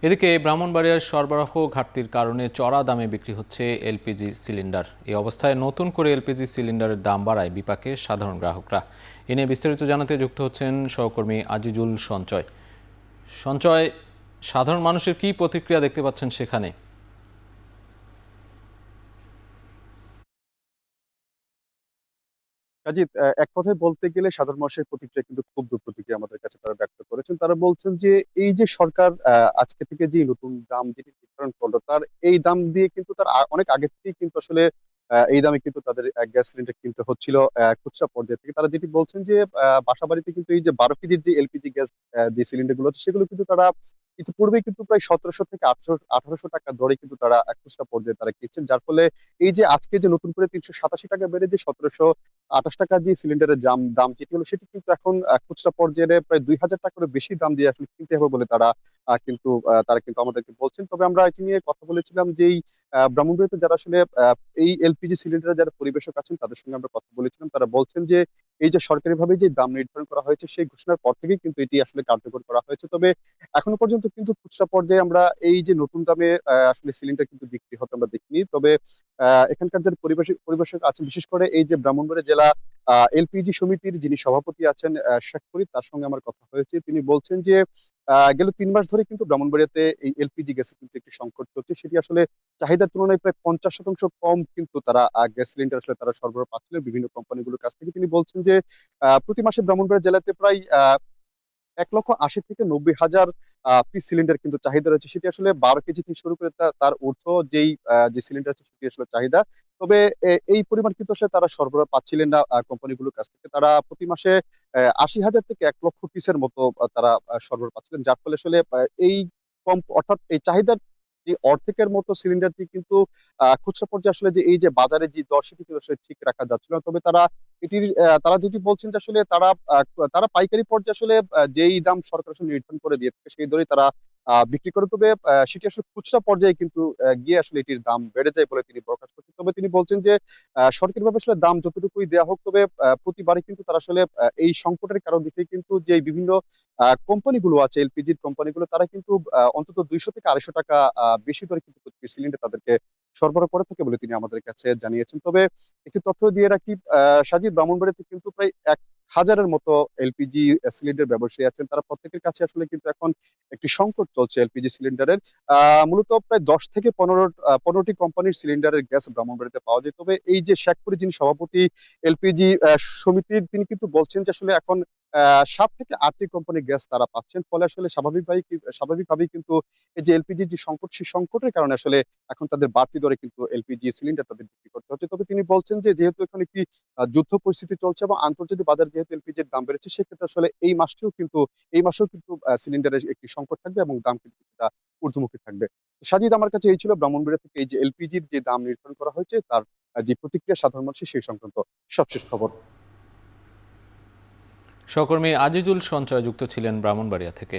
এদিকে ব্রাহ্মণবাড়িয়ার সরবরাহ ঘাটতির কারণে চড়া দামে বিক্রি হচ্ছে এলপিজি সিলিন্ডার। এই অবস্থায় নতুন করে এলপিজি সিলিন্ডারের দাম বাড়ায় বিপাকে সাধারণ গ্রাহকরা। এ নিয়ে বিস্তারিত জানাতে যুক্ত হচ্ছেন সহকর্মী আজিজুল সঞ্চয়। সঞ্চয়, সাধারণ মানুষের কি প্রতিক্রিয়া দেখতে পাচ্ছেন সেখানে? কাজী এক কথায় বলতে গেলে সাধারণ মানুষের প্রতিক্রিয়া কিন্তু ক্ষুব্ধ প্রতিক্রিয়া আমাদের কাছে তারা ব্যক্ত করেছেন। তারা বলছেন যে এই যে সরকার আজকে থেকে যে নতুন দাম যেটি নির্ধারণ করলো তার এই দাম দিয়ে কিন্তু তার অনেক আগে থেকেই কিন্তু আসলে এই দামে কিন্তু তাদের গ্যাস সিলিন্ডার কিনতে হচ্ছিল খুচরা পর্যায়ে থেকে। তারা যেটি বলছেন যে বাসা বাড়িতে কিন্তু এই যে 12 কেজির যে এলপিজি গ্যাস যে সিলিন্ডার গুলো আছে সেগুলো কিন্তু তারা ইতিপূর্বে কিন্তু প্রায় 1700 থেকে 1800 টাকা দরে কিন্তু তারা খুচরা পর্যায়ে তারা কিনছেন, যার ফলে এই যে আজকে যে নতুন করে 387 টাকা বেড়ে যে 1728 টাকা যে সিলিন্ডারের দাম যেটি হলো সেটি কিন্তু এখন খুচরা পর্যায়ে প্রায় 2000 টাকারও বেশি দাম দিয়ে আসলে কিনতে হবে বলে তারা কিন্তু আমাদেরকে বলছেন। তবে আমরা এটি নিয়ে কথা বলেছিলাম যে এই ব্রাহ্মণবাড়িয়াতে যারা আসলে এই এলপিজি সিলিন্ডারের যারা পরিবেশক আছেন তাদের সঙ্গে আমরা কথা বলেছিলাম। তারা বলছেন যে এই যে সরকারিভাবে যে দাম নির্ধারণ করা হয়েছে সেই ঘোষণার পর থেকেই কিন্তু এটি আসলে কার্যকর করা হয়েছে। তবে এখনো পর্যন্ত কিন্তু খুচরা পর্যায়ে আমরা এই যে নতুন দামে আসলে সিলিন্ডার কিন্তু বিক্রি হতে আমরা দেখিনি। তবে এখানকার যারা পরিবেশক আছেন, বিশেষ করে এই যে ব্রাহ্মণবাড়িয়া জেলা এলপিজি সমিতির যিনি সভাপতি আছেন শেখ ফরিদ, তার সঙ্গে আমার কথা হয়েছে। তিনি বলছেন যে গেল 3 মাস ধরে কিন্তু ব্রাহ্মণবাড়িয়াতে এই এলপিজি গ্যাসের কিন্তু একটি সংকট চলছে। সেটি আসলে চাহিদার তুলনায় প্রায় 50% কম কিন্তু তারা গ্যাস সিলিন্ডার আসলে তারা সরবরাহ পাচ্ছিলেন বিভিন্ন কোম্পানিগুলোর কাছ থেকে। তিনি বলছেন যে প্রতি মাসে ব্রাহ্মণবাড়িয়া জেলাতে প্রায় 1,80,000 থেকে 90,000 পিস সিলিন্ডার কিন্তু চাহিদা রয়েছে। সেটি আসলে 12 কেজি থেকে শুরু করে তার ঊর্ধ্ব যে সিলিন্ডার আছে সেটি আসলে চাহিদা। তবে এই পরিমাণ কিন্তু আসলে তারা সরবরাহ পাচ্ছিলেন না কোম্পানিগুলোর কাছ থেকে। তারা প্রতি মাসে 80,000 থেকে 1,00,000 পিসের মতো তারা সরবরাহ পাচ্ছিলেন। যার ফলে আসলে এই অর্থাৎ এই চাহিদার যে অর্ধেকের মতো সিলিন্ডারটি কিন্তু খুচরা পর্যায়ে আসলে যে এই যে বাজারে যে দর সেটি কিন্তু আসলে ঠিক রাখা যাচ্ছিল না। তবে তারা যেটি বলছেন যে আসলে তারা পাইকারি পর্যায়ে আসলে যেই দাম সরকার আসলে নির্ধারণ করে দিয়ে থাকে সেই দরেই তারা বিক্রি করে। তবে সেটি আসলে খুচরা পর্যায়ে কিন্তু গিয়ে আসলে এটির দাম বেড়ে যায় বলে তিনি প্রকাশ করছেন। তবে তিনি বলছেন যে সরকারিভাবে আসলে দাম যতটুকুই দেওয়া হোক, তবে প্রতিবারই কিন্তু তারা আসলে এই সংকটের কারণ দেখে কিন্তু যে বিভিন্ন কোম্পানিগুলো আছে এলপিজির কোম্পানিগুলো তারা কিন্তু অন্তত 200 থেকে 250 টাকা বেশি দরে কিন্তু প্রতি সিলিন্ডার তাদেরকে সরবরাহ করে থাকে বলে তিনি আমাদের কাছে জানিয়েছেন। তবে একটি তথ্য দিয়ে রাখি, সাজিদ ব্রাহ্মণবাড়িয়াতে কিন্তু প্রায় 1,000-এর মতো এলপিজি সিলিন্ডার ব্যবসায়ী আছেন। তারা প্রত্যেকের কাছে আসলে কিন্তু এখন একটি সংকট চলছে এলপিজি সিলিন্ডারের। মূলত প্রায় 10 থেকে 15টি কোম্পানির সিলিন্ডারের গ্যাস ব্রাহ্মণবাড়িয়াতে পাওয়া যায়। তবে এই যে শেখপুরে যিনি সভাপতি এলপিজি সমিতির, তিনি কিন্তু বলছেন যে আসলে এখন 7 থেকে 8টি কোম্পানির গ্যাস তারা পাচ্ছেন। ফলে আসলে স্বাভাবিকভাবেই কিন্তু এই যে এলপিজির যে সংকট, সেই সংকটের কারণে আসলে এখন তাদের বাড়তি দরে কিন্তু এলপিজি সিলিন্ডার তাদের বিক্রি করতে হচ্ছে। তবে তিনি বলছেন যে যেহেতু এখন একটি যুদ্ধ পরিস্থিতি চলছে এবং আন্তর্জাতিক বাজারে যেহেতু এলপিজির দাম বেড়েছে, সেক্ষেত্রে আসলে এই মাসেও কিন্তু সিলিন্ডারের একটি সংকট থাকবে এবং দাম কিন্তু কিছুটা ঊর্ধ্বমুখী থাকবে। তো সাজিদ, আমার কাছে এই ছিল ব্রাহ্মণবাড়িয়া থেকে এই যে এলপিজির যে দাম নির্ধারণ করা হয়েছে তার যে প্রতিক্রিয়া সাধারণ মানুষের সেই সংক্রান্ত সবশেষ খবর। সহকর্মী আজিজুল সঞ্চয় যুক্ত ছিলেন ব্রাহ্মণবাড়িয়া থেকে।